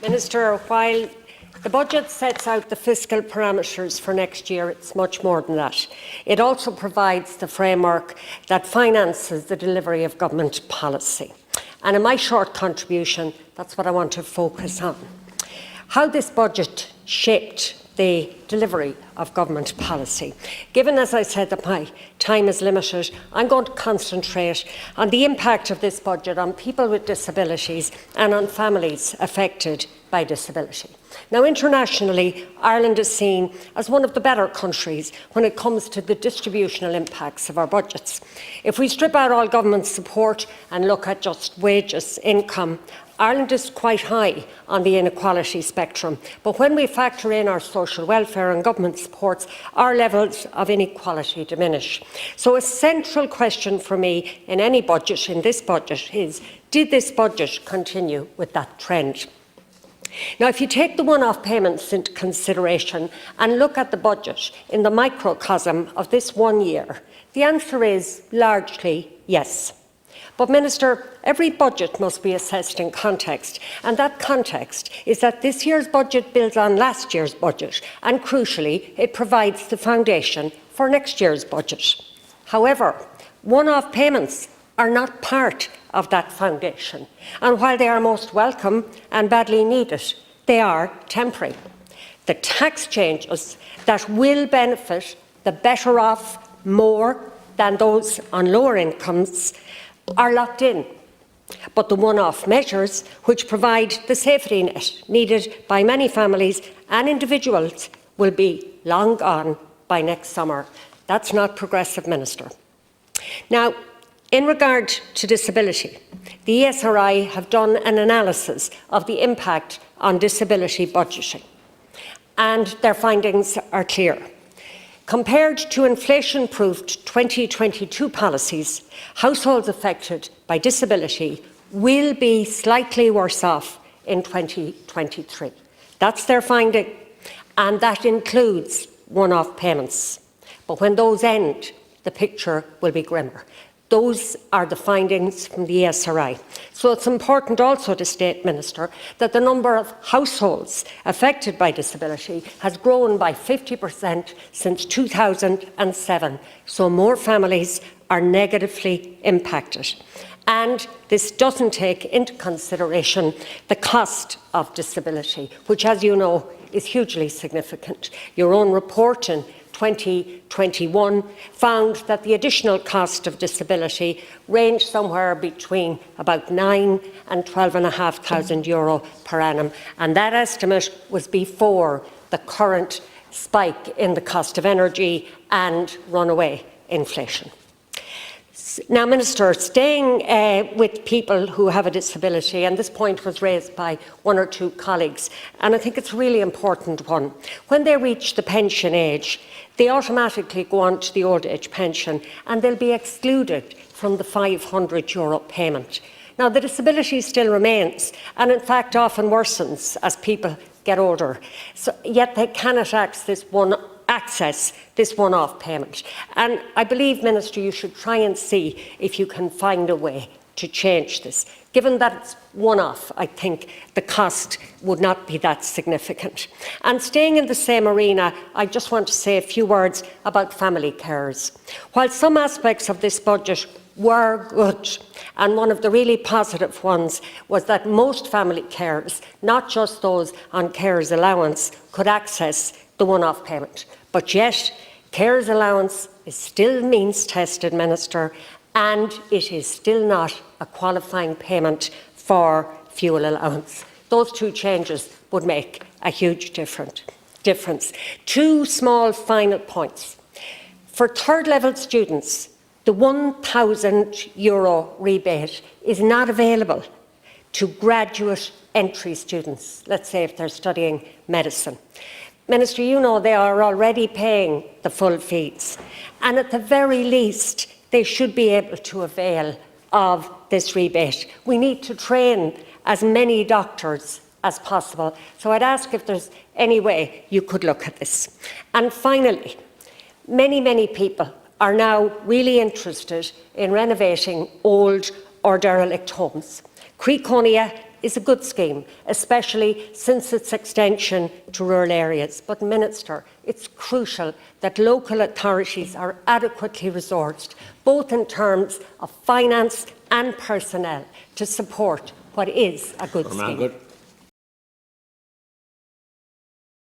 Minister, while the budget sets out the fiscal parameters for next year, it's much more than that. It also provides the framework that finances the delivery of government policy. And in my short contribution, that's what I want to focus on. How this budget shaped the delivery of government policy. Given, as I said, that my time is limited, I'm going to concentrate on the impact of this budget on people with disabilities and on families affected by disability. Now, internationally, Ireland is seen as one of the better countries when it comes to the distributional impacts of our budgets. If we strip out all government support and look at just wages, income, Ireland is quite high on the inequality spectrum, but when we factor in our social welfare and government supports, our levels of inequality diminish. So a central question for me in any budget, in this budget, is did this budget continue with that trend? Now, if you take the one-off payments into consideration and look at the budget in the microcosm of this 1 year, the answer is largely yes. But, Minister, every budget must be assessed in context, and that context is that this year's budget builds on last year's budget, and crucially, it provides the foundation for next year's budget. However, one-off payments are not part of that foundation, and while they are most welcome and badly needed, they are temporary. The tax changes that will benefit the better off more than those on lower incomes are locked in, but the one-off measures which provide the safety net needed by many families and individuals will be long gone by next summer. That's not progressive, Minister. Now, in regard to disability, the ESRI have done an analysis of the impact on disability budgeting, and their findings are clear. Compared to inflation-proofed 2022 policies, households affected by disability will be slightly worse off in 2023. That's their finding, and that includes one-off payments. But when those end, the picture will be grimmer. Those are the findings from the ESRI. So it's important also to state, Minister, that the number of households affected by disability has grown by 50% since 2007. So more families are negatively impacted. And this doesn't take into consideration the cost of disability, which, as you know, is hugely significant. Your own report in 2021 found that the additional cost of disability ranged somewhere between about €9,000 and €12,500 per annum, and that estimate was before the current spike in the cost of energy and runaway inflation. Now, Minister, staying with people who have a disability, and this point was raised by one or two colleagues, and I think it's a really important one. When they reach the pension age, they automatically go on to the old age pension and they'll be excluded from the €500 payment. Now, the disability still remains and, in fact, often worsens as people get older, yet they cannot access this one-off payment. And I believe, Minister, you should try and see if you can find a way to change this. Given that it's one-off, I think the cost would not be that significant. And staying in the same arena, I just want to say a few words about family carers. While some aspects of this budget were good, and one of the really positive ones was that most family carers, not just those on carers allowance, could access the one-off payment. But yet, carers allowance is still means tested, Minister, and it is still not a qualifying payment for fuel allowance. Those two changes would make a huge difference. Two small final points. For third-level students, the €1,000 rebate is not available to graduate entry students, let's say if they're studying medicine. Minister, you know they are already paying the full fees, and at the very least, they should be able to avail of this rebate. We need to train as many doctors as possible. So I'd ask if there's any way you could look at this. And finally, many people are now really interested in renovating old or derelict homes. Creeconia is a good scheme, especially since its extension to rural areas. But, Minister, it's crucial that local authorities are adequately resourced, both in terms of finance and personnel, to support what is a good scheme.